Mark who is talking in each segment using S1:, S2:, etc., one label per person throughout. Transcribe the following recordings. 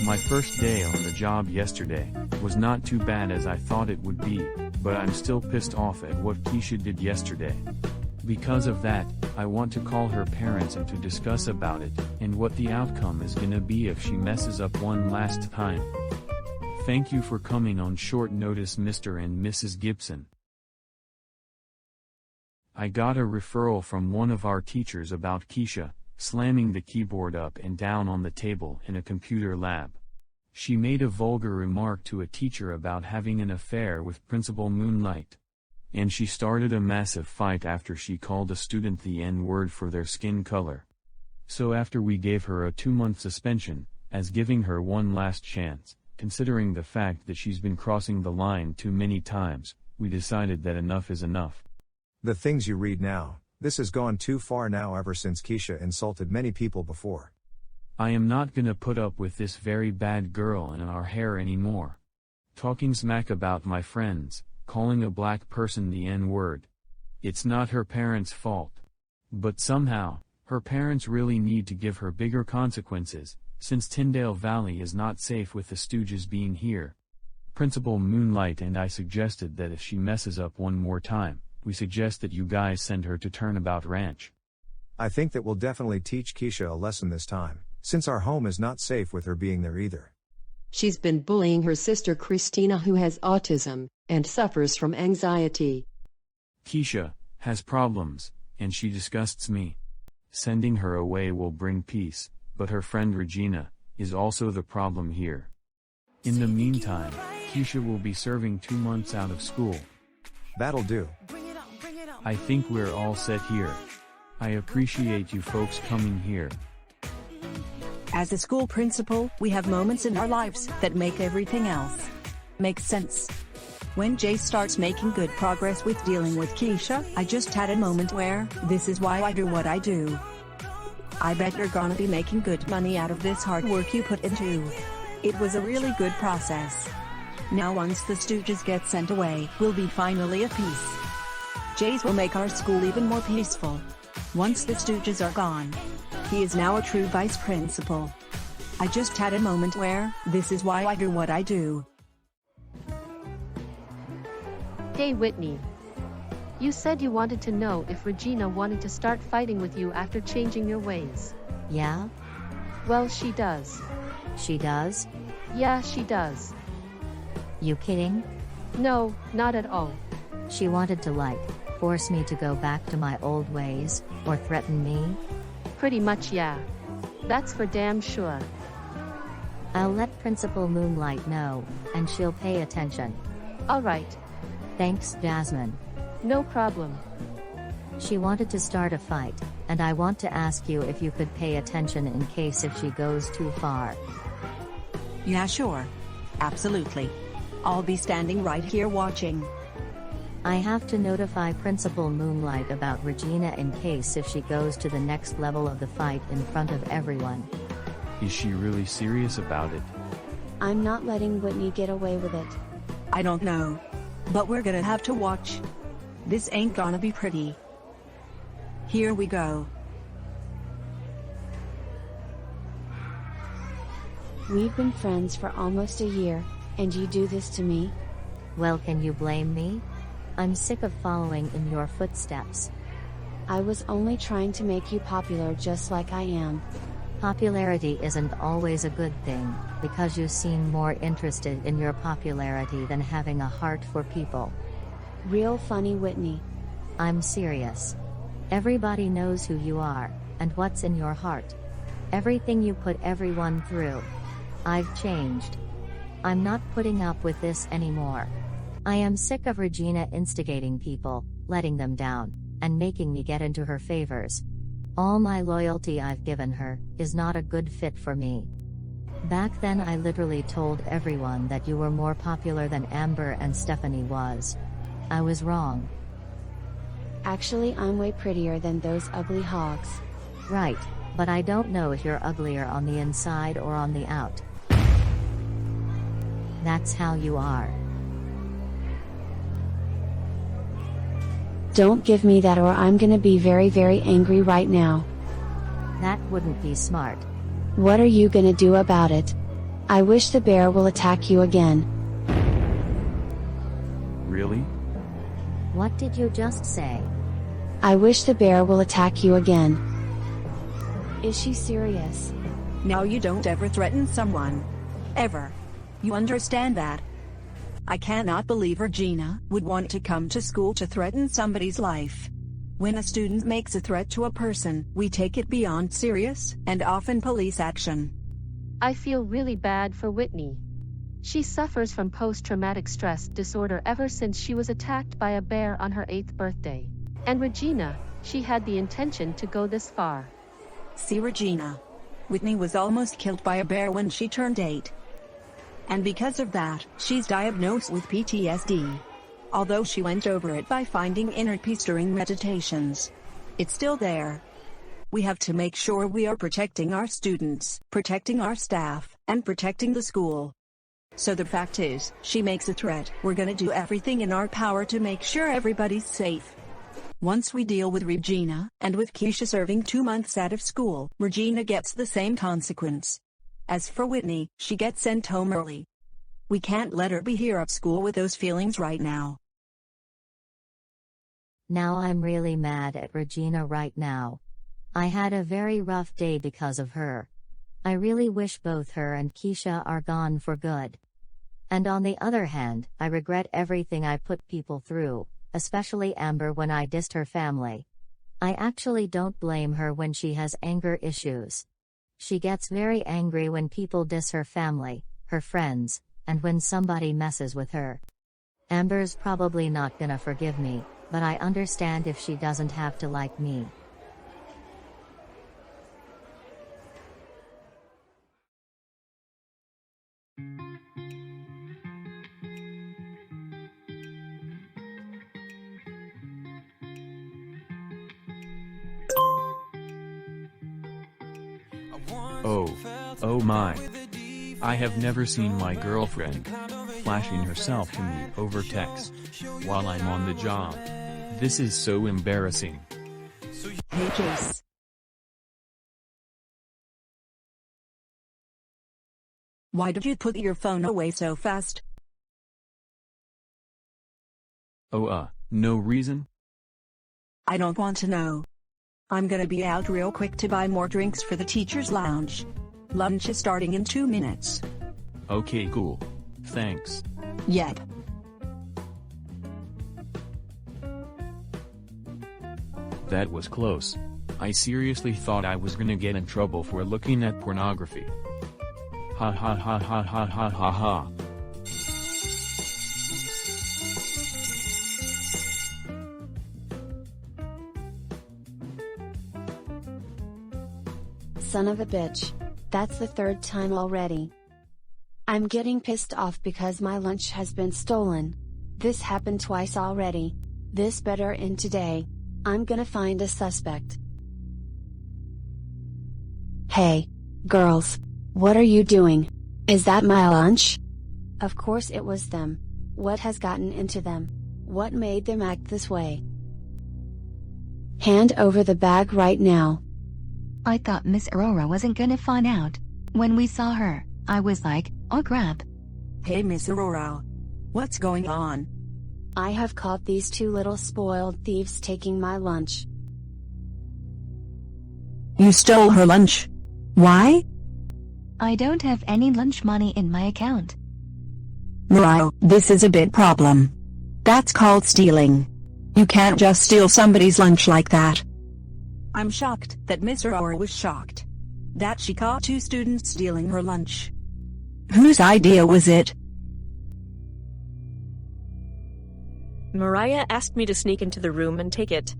S1: My first day on the job yesterday was not too bad as I thought it would be, but I'm still pissed off at what Keisha did yesterday. Because of that, I want to call her parents and to discuss about it, and what the outcome is gonna be if she messes up one last time. Thank you for coming on short notice, Mr. and Mrs. Gibson. I got a referral from one of our teachers about Keisha slamming the keyboard up and down on the table in a computer lab. She made a vulgar remark to a teacher about having an affair with Principal Moonlight. And she started a massive fight after she called a student the N-word for their skin color. So after we gave her a 2-month suspension, as giving her one last chance, considering the fact that she's been crossing the line too many times, we decided that enough is enough.
S2: The things you read now, this has gone too far now ever since Keisha insulted many people before.
S1: I am not gonna put up with this very bad girl in our hair anymore. Talking smack about my friends, calling a black person the N-word. It's not her parents' fault. But somehow, her parents really need to give her bigger consequences, since Tyndale Valley is not safe with the stooges being here. Principal Moonlight and I suggested that if she messes up one more time, we suggest that you guys send her to Turnabout Ranch.
S2: I think that will definitely teach Keisha a lesson this time, since our home is not safe with her being there either.
S3: She's been bullying her sister Christina, who has autism and suffers from anxiety.
S1: Keisha has problems, and she disgusts me. Sending her away will bring peace, but her friend Regina is also the problem here. In the meantime, Keisha will be serving 2 months out of school.
S2: That'll do.
S1: I think we're all set here. I appreciate you folks coming here.
S4: As a school principal, we have moments in our lives that make everything else make sense. When Jay starts making good progress with dealing with Keisha, I just had a moment where, this is why I do what I do. I bet you're gonna be making good money out of this hard work you put into. It was a really good process. Now once the stooges get sent away, we'll be finally at peace. Jay's will make our school even more peaceful. Once the stooges are gone. He is now a true vice principal. I just had a moment where, this is why I do what I do.
S5: Hey Whitney. You said you wanted to know if Regina wanted to start fighting with you after changing your ways.
S6: Yeah?
S5: Well, she does.
S6: She does?
S5: Yeah, she does.
S6: You kidding?
S5: No, not at all.
S6: She wanted to force me to go back to my old ways, or threaten me?
S5: Pretty much, yeah. That's for damn sure.
S6: I'll let Principal Moonlight know, and she'll pay attention.
S5: Alright.
S6: Thanks, Jasmine.
S5: No problem.
S6: She wanted to start a fight, and I want to ask you if you could pay attention in case if she goes too far.
S4: Yeah, sure. Absolutely. I'll be standing right here watching.
S6: I have to notify Principal Moonlight about Regina in case if she goes to the next level of the fight in front of everyone.
S1: Is she really serious about it?
S7: I'm not letting Whitney get away with it.
S4: I don't know. But we're gonna have to watch. This ain't gonna be pretty. Here we go.
S7: We've been friends for almost a year, and you do this to me?
S6: Well, can you blame me? I'm sick of following in your footsteps.
S7: I was only trying to make you popular just like I am.
S6: Popularity isn't always a good thing, because you seem more interested in your popularity than having a heart for people.
S7: Real funny, Whitney.
S6: I'm serious. Everybody knows who you are, and what's in your heart. Everything you put everyone through. I've changed. I'm not putting up with this anymore. I am sick of Regina instigating people, letting them down, and making me get into her favors. All my loyalty I've given her is not a good fit for me. Back then I literally told everyone that you were more popular than Amber and Stephanie was. I was wrong.
S7: Actually, I'm way prettier than those ugly hogs.
S6: Right, but I don't know if you're uglier on the inside or on the out. That's how you are.
S7: Don't give me that or I'm gonna be very, very angry right now.
S6: That wouldn't be smart.
S7: What are you gonna do about it? I wish the bear will attack you again.
S1: Really?
S6: What did you just say?
S7: I wish the bear will attack you again. Is she serious?
S4: Now you don't ever threaten someone. Ever. You understand that? I cannot believe Regina would want to come to school to threaten somebody's life. When a student makes a threat to a person, we take it beyond serious and often police action.
S5: I feel really bad for Whitney. She suffers from post-traumatic stress disorder ever since she was attacked by a bear on her 8th birthday. And Regina, she had the intention to go this far.
S4: See Regina. Whitney was almost killed by a bear when she turned 8. And because of that, she's diagnosed with PTSD. Although she went over it by finding inner peace during meditations, it's still there. We have to make sure we are protecting our students, protecting our staff, and protecting the school. So the fact is, she makes a threat, we're gonna do everything in our power to make sure everybody's safe. Once we deal with Regina, and with Keisha serving 2 months out of school, Regina gets the same consequence. As for Whitney, she gets sent home early. We can't let her be here at school with those feelings right now.
S6: Now I'm really mad at Regina right now. I had a very rough day because of her. I really wish both her and Keisha are gone for good. And on the other hand, I regret everything I put people through, especially Amber when I dissed her family. I actually don't blame her when she has anger issues. She gets very angry when people diss her family, her friends, and when somebody messes with her. Amber's probably not gonna forgive me, but I understand if she doesn't have to like me.
S1: Oh my. I have never seen my girlfriend flashing herself to me over text while I'm on the job. This is so embarrassing.
S4: Hey Jace. Why did you put your phone away so fast?
S1: Oh no reason?
S4: I don't want to know. I'm gonna be out real quick to buy more drinks for the teacher's lounge. Lunch is starting in 2 minutes.
S1: Okay, cool. Thanks.
S4: Yep.
S1: That was close. I seriously thought I was gonna get in trouble for looking at pornography. Ha ha ha ha ha ha ha ha.
S7: Son of a bitch. That's the 3rd time already. I'm getting pissed off because my lunch has been stolen. This happened twice already. This better end today. I'm gonna find a suspect. Hey, girls. What are you doing? Is that my lunch? Of course it was them. What has gotten into them? What made them act this way? Hand over the bag right now.
S8: I thought Miss Aurora wasn't gonna find out. When we saw her, I was like, oh crap.
S4: Hey Miss Aurora. What's going on?
S7: I have caught these 2 little spoiled thieves taking my lunch.
S4: You stole her lunch. Why?
S8: I don't have any lunch money in my account.
S4: Mariah, this is a big problem. That's called stealing. You can't just steal somebody's lunch like that. I'm shocked that Miss Aurora was shocked that she caught 2 students stealing her lunch. Whose idea was it?
S9: Mariah asked me to sneak into the room and take it.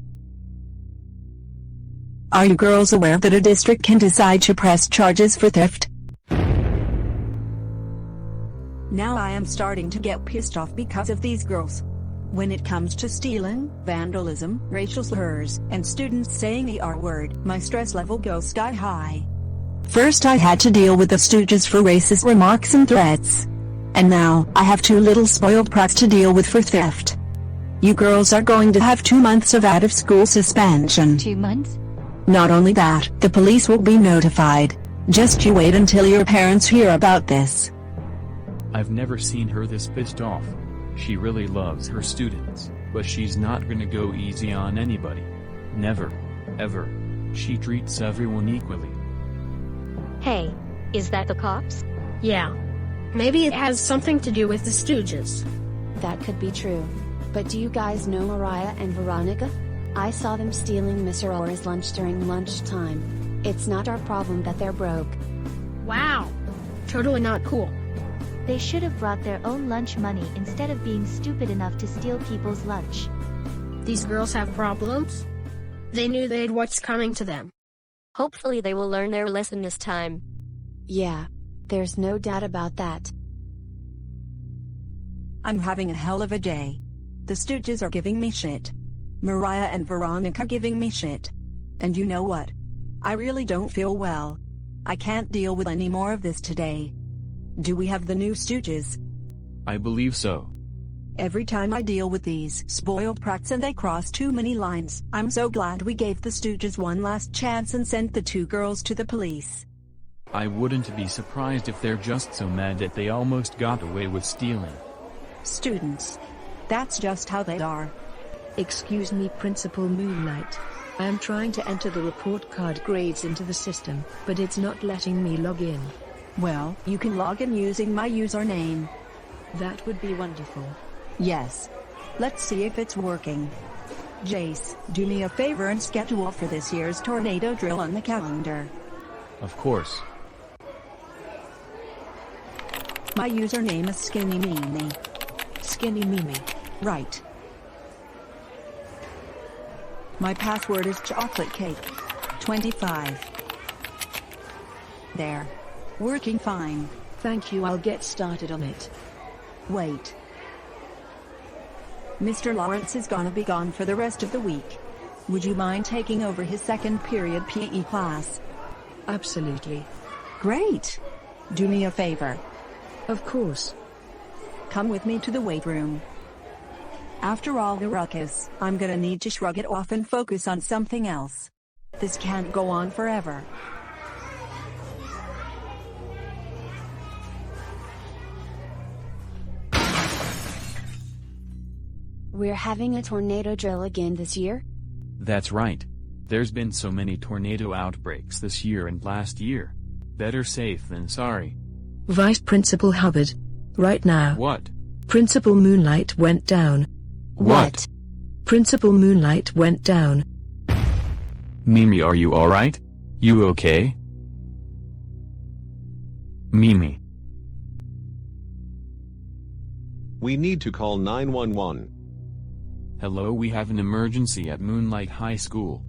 S4: Are you girls aware that a district can decide to press charges for theft? Now I am starting to get pissed off because of these girls. When it comes to stealing, vandalism, racial slurs, and students saying the R word, my stress level goes sky high. First I had to deal with the stooges for racist remarks and threats. And now, I have 2 little spoiled brats to deal with for theft. You girls are going to have 2 months of out-of-school suspension.
S8: 2 months?
S4: Not only that, the police will be notified. Just you wait until your parents hear about this.
S1: I've never seen her this pissed off. She really loves her students, but she's not gonna go easy on anybody. Never. Ever. She treats everyone equally.
S10: Hey, is that the cops?
S11: Yeah. Maybe it has something to do with the Stooges.
S7: That could be true. But do you guys know Mariah and Veronica? I saw them stealing Miss Aurora's lunch during lunchtime. It's not our problem that they're broke.
S11: Wow. Totally not cool.
S12: They should have brought their own lunch money instead of being stupid enough to steal people's lunch.
S11: These girls have problems? They knew they'd what's coming to them.
S10: Hopefully they will learn their lesson this time.
S7: Yeah. There's no doubt about that.
S4: I'm having a hell of a day. The Stooges are giving me shit. Mariah and Veronica giving me shit. And you know what? I really don't feel well. I can't deal with any more of this today. Do we have the new Stooges?
S1: I believe so.
S4: Every time I deal with these spoiled brats and they cross too many lines, I'm so glad we gave the Stooges one last chance and sent the two girls to the police.
S1: I wouldn't be surprised if they're just so mad that they almost got away with stealing.
S4: Students. That's just how they are.
S13: Excuse me, Principal Moonlight. I am trying to enter the report card grades into the system, but it's not letting me log in.
S4: Well, you can log in using my username.
S13: That would be wonderful.
S4: Yes. Let's see if it's working. Jace, do me a favor and schedule for this year's tornado drill on the calendar.
S1: Of course.
S4: My username is Skinny Mimi.
S13: Skinny Mimi.
S4: Right. My password is chocolate cake. 25. There. Working fine.
S13: Thank you, I'll get started on it.
S4: Wait. Mr. Lawrence is gonna be gone for the rest of the week. Would you mind taking over his second period PE class?
S13: Absolutely.
S4: Great. Do me a favor.
S13: Of course.
S4: Come with me to the weight room. After all the ruckus, I'm gonna need to shrug it off and focus on something else. This can't go on forever.
S7: We're having a tornado drill again this year?
S1: That's right. There's been so many tornado outbreaks this year and last year. Better safe than sorry.
S13: Vice Principal Hubbard. Right now.
S1: What?
S13: Principal Moonlight went down.
S1: What?
S13: Principal Moonlight went down.
S1: Mimi, are you alright? You okay? Mimi.
S14: We need to call 911.
S1: Hello, we have an emergency at Moonlight High School.